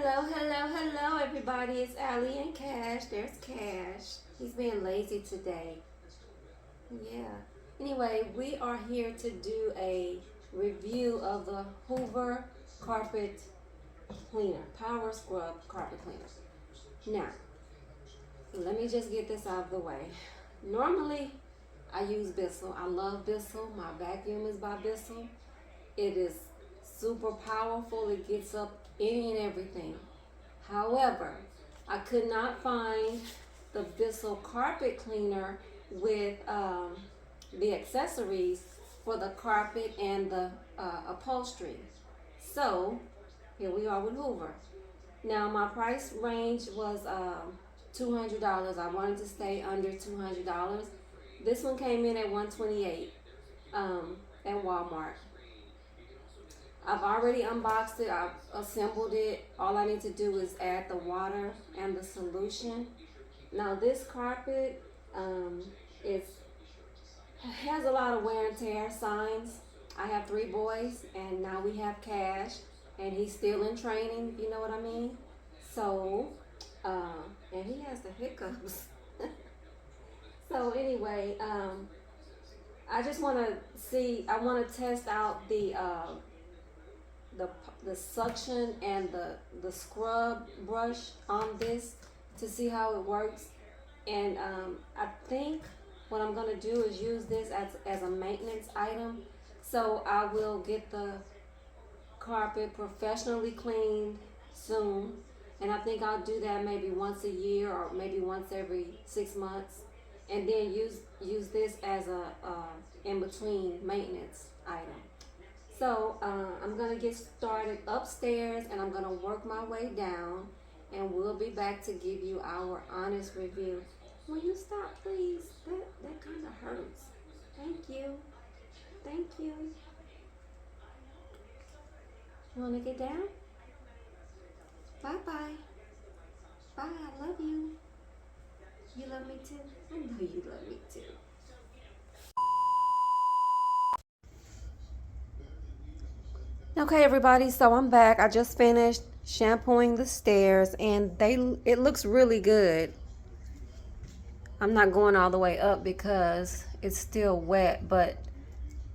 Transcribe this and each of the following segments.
Hello, hello, hello, everybody. It's Allie and Cash. There's Cash. He's being lazy today. Yeah. Anyway, we are here to do a review of the Hoover Carpet Cleaner, Power Scrub Carpet Cleaner. Now, let me just get this out of the way. Normally, I use Bissell. I love Bissell. My vacuum is by Bissell. It is super powerful. It gets up any and everything. However, I could not find the Bissell carpet cleaner with the accessories for the carpet and the upholstery. So here we are with Hoover. Now my price range was $200. I wanted to stay under $200. This one came in at $128 at Walmart. I've already unboxed it. I've assembled it. All I need to do is add the water and the solution. Now this carpet has a lot of wear and tear signs. I have 3 boys and now we have Cash and he's still in training, you know what I mean? So, and he has the hiccups. So anyway, I just want to see, I want to test out the suction and the scrub brush on this to see how it works. And I think what I'm going to do is use this as a maintenance item. So I will get the carpet professionally cleaned soon, and I think I'll do that maybe once a year or maybe once every 6 months, and then use this as a in-between maintenance item. So I'm going to get started upstairs and I'm going to work my way down, and we'll be back to give you our honest review. Will you stop, please? That kind of hurts. Thank you. Thank you. You want to get down? Bye-bye. Bye. I love you. You love me too? I know you love me too. Okay, everybody, so I'm back. I just finished shampooing the stairs and it looks really good. I'm not going all the way up because it's still wet, but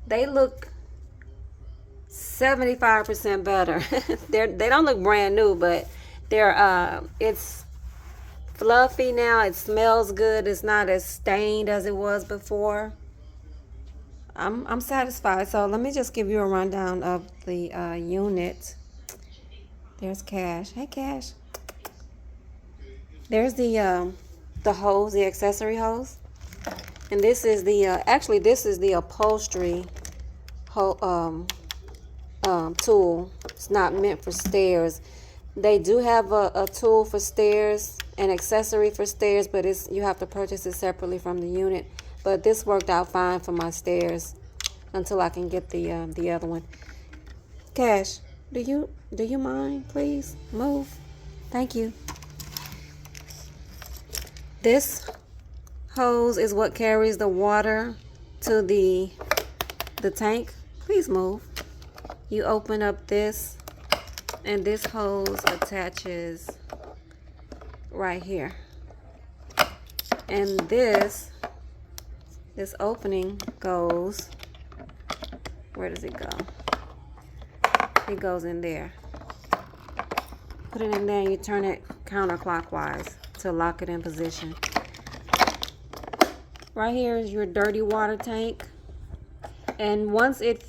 they look 75% better. They don't look brand new, but it's fluffy now. It smells good. It's not as stained as it was before. I'm satisfied. So let me just give you a rundown of the unit. There's Cash. Hey, Cash. There's the hose, the accessory hose, and this is the actually this is the upholstery tool. It's not meant for stairs. They do have a tool for stairs, an accessory for stairs, but you have to purchase it separately from the unit. But this worked out fine for my stairs until I can get the other one. Cash, do you mind? Please move. Thank you. This hose is what carries the water to the tank. Please move. You open up this, and this hose attaches right here. And this opening goes, where does it go? It goes in there. Put it in there and you turn it counterclockwise to lock it in position. Right here is your dirty water tank. And once it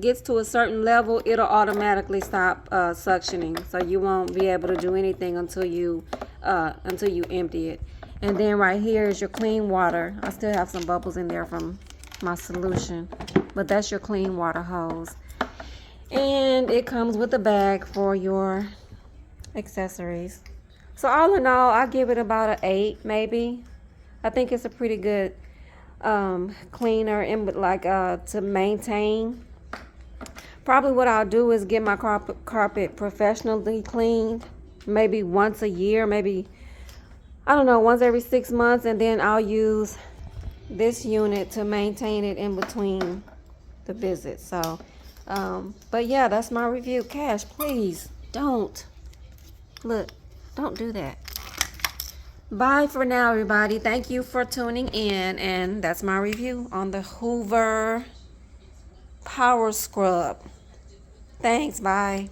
gets to a certain level, it'll automatically stop suctioning. So you won't be able to do anything until you empty it. And then right here is your clean water. I still have some bubbles in there from my solution, but that's your clean water hose. And it comes with a bag for your accessories. So all in all, I give it about an 8 maybe. I think it's a pretty good cleaner and to maintain. Probably what I'll do is get my carpet professionally cleaned maybe once a year, maybe I don't know, once every 6 months, and then I'll use this unit to maintain it in between the visits. So but yeah, that's my review. Cash, please don't. Look, don't do that. Bye for now, everybody. Thank you for tuning in. And that's my review on the Hoover Power Scrub. Thanks. Bye.